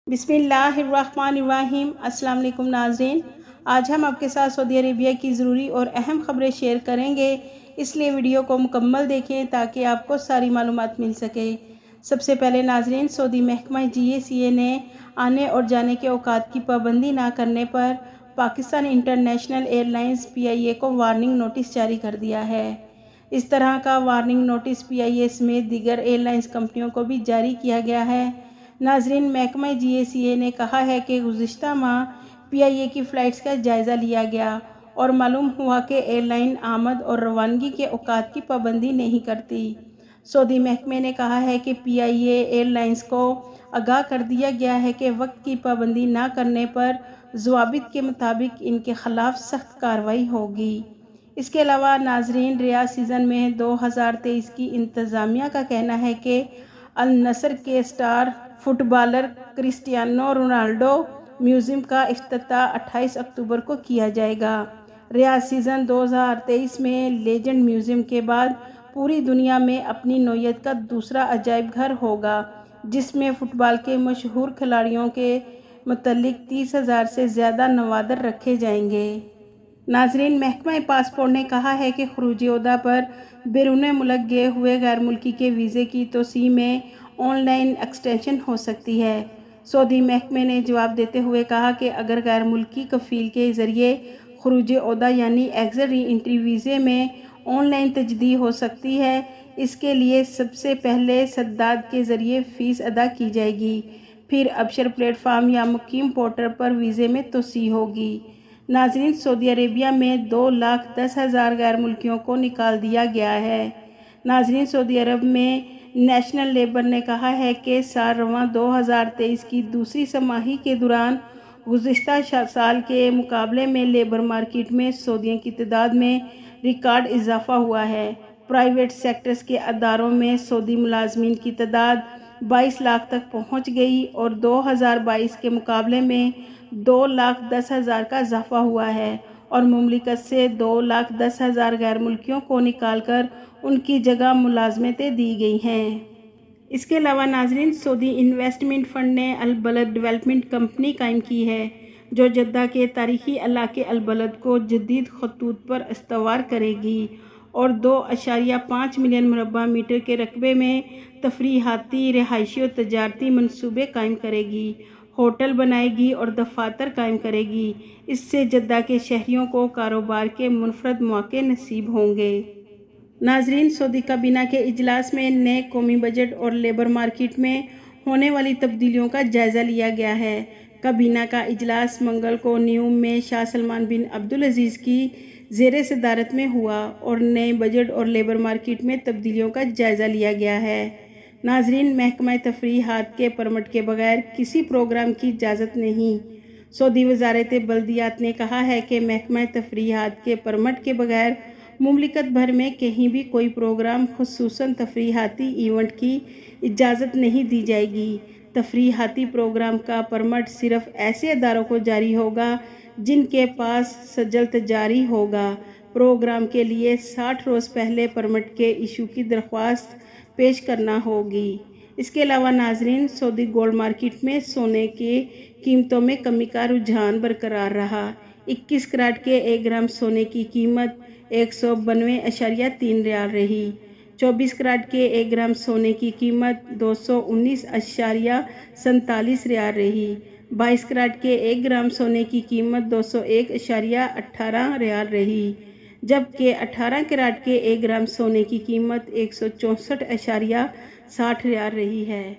بسم اللہ الرحمن الرحیم۔ السلام علیکم ناظرین، آج ہم آپ کے ساتھ سعودی عربیہ کی ضروری اور اہم خبریں شیئر کریں گے، اس لیے ویڈیو کو مکمل دیکھیں تاکہ آپ کو ساری معلومات مل سکے۔ سب سے پہلے ناظرین، سعودی محکمہ GSA نے آنے اور جانے کے اوقات کی پابندی نہ کرنے پر Pakistan international airlines PIA کو وارننگ نوٹس جاری کر دیا ہے۔ اس طرح کا وارننگ نوٹس PIA سمیت دیگر ایئر لائنز کمپنیوں کو بھی جاری کیا گیا ہے۔ ناظرین، محکمہ GSA نے کہا ہے کہ گزشتہ ماہ PIA کی فلائٹس کا جائزہ لیا گیا اور معلوم ہوا کہ ایئر لائن آمد اور روانگی کے اوقات کی پابندی نہیں کرتی۔ سعودی محکمے نے کہا ہے کہ PIA ایئر لائنز کو آگاہ کر دیا گیا ہے کہ وقت کی پابندی نہ کرنے پر ضوابط کے مطابق ان کے خلاف سخت کارروائی ہوگی۔ اس کے علاوہ ناظرین، ریاض سیزن میں 2023 کی انتظامیہ کا کہنا ہے کہ النصر کے star footballer Cristiano Ronaldo museum کا افتتاح 28 اکتوبر کو کیا جائے گا۔ ریاض سیزن 2023 میں لیجنڈ میوزیم کے بعد پوری دنیا میں اپنی نوعیت کا دوسرا عجائب گھر ہوگا، جس میں فٹ بال کے مشہور کھلاڑیوں کے متعلق 30,000 سے زیادہ نوادر رکھے جائیں گے۔ ناظرین، محکمہ پاسپورٹ نے کہا ہے کہ خروج عہدہ پر بیرون ملک گئے ہوئے غیر ملکی کے ویزے کی توسیع میں آن لائن ایکسٹینشن ہو سکتی ہے۔ سعودی محکمے نے جواب دیتے ہوئے کہا کہ اگر غیر ملکی کفیل کے ذریعے خروج عہدہ یعنی ایگزٹ ری انٹری ویزے میں آن لائن تجدید ہو سکتی ہے، اس کے لیے سب سے پہلے سداد کے ذریعے فیس ادا کی جائے گی، پھر ابشر پلیٹ فارم یا مقیم پورٹل پر ویزے میں توسیع ہوگی۔ ناظرین، سعودی عربیہ میں 2,10,000 غیر ملکیوں کو نکال دیا گیا ہے۔ ناظرین، سعودی عرب میں نیشنل لیبر نے کہا ہے کہ سال رواں 2023 کی دوسری سہ ماہی کے دوران گزشتہ سال کے مقابلے میں لیبر مارکیٹ میں سعودیوں کی تعداد میں ریکارڈ اضافہ ہوا ہے۔ پرائیویٹ سیکٹرز کے اداروں میں سعودی ملازمین کی تعداد 22 لاکھ تک پہنچ گئی اور 2022 کے مقابلے میں 2,10,000 کا اضافہ ہوا ہے اور مملکت سے 2,10,000 غیر ملکیوں کو نکال کر ان کی جگہ ملازمتیں دی گئی ہیں۔ اس کے علاوہ ناظرین، سعودی انویسٹمنٹ فنڈ نے البلد ڈیولپمنٹ کمپنی قائم کی ہے، جو جدہ کے تاریخی علاقے البلد کو جدید خطوط پر استوار کرے گی اور 2.5 ملین مربع میٹر کے رقبے میں تفریحاتی، رہائشی اور تجارتی منصوبے قائم کرے گی، ہوٹل بنائے گی اور دفاتر قائم کرے گی۔ اس سے جدہ کے شہریوں کو کاروبار کے منفرد مواقع نصیب ہوں گے۔ ناظرین، سعودی کابینہ کے اجلاس میں نئے قومی بجٹ اور لیبر مارکیٹ میں ہونے والی تبدیلیوں کا جائزہ لیا گیا ہے۔ کابینہ کا اجلاس منگل کو نیوم میں شاہ سلمان بن عبدالعزیز کی زیر صدارت میں ہوا اور نئے بجٹ اور لیبر مارکیٹ میں تبدیلیوں کا جائزہ لیا گیا ہے۔ ناظرین، محکمہ تفریحات کے پرمٹ کے بغیر کسی پروگرام کی اجازت نہیں۔ سعودی وزارت بلدیات نے کہا ہے کہ محکمہ تفریحات کے پرمٹ کے بغیر مملکت بھر میں کہیں بھی کوئی پروگرام، خصوصاً تفریحاتی ایونٹ کی اجازت نہیں دی جائے گی۔ تفریحاتی پروگرام کا پرمٹ صرف ایسے اداروں کو جاری ہوگا جن کے پاس سجل تجاری ہوگا۔ پروگرام کے لیے 60 روز پہلے پرمٹ کے ایشو کی درخواست پیش کرنا ہوگی۔ اس کے علاوہ ناظرین، سعودی گولڈ مارکیٹ میں سونے کی قیمتوں میں کمی کا رجحان برقرار رہا۔ 21 کیرٹ کے 1 گرام سونے کی قیمت 192.3 ریال رہی۔ 24 کیرٹ کے 1 گرام سونے کی قیمت 219.47 ریال رہی۔ 22 کیرٹ کے 1 گرام سونے کی قیمت 201.18 ریال رہی، جبکہ 18 کیرٹ کے 1 گرام سونے کی قیمت 164.60 ریال رہی ہے۔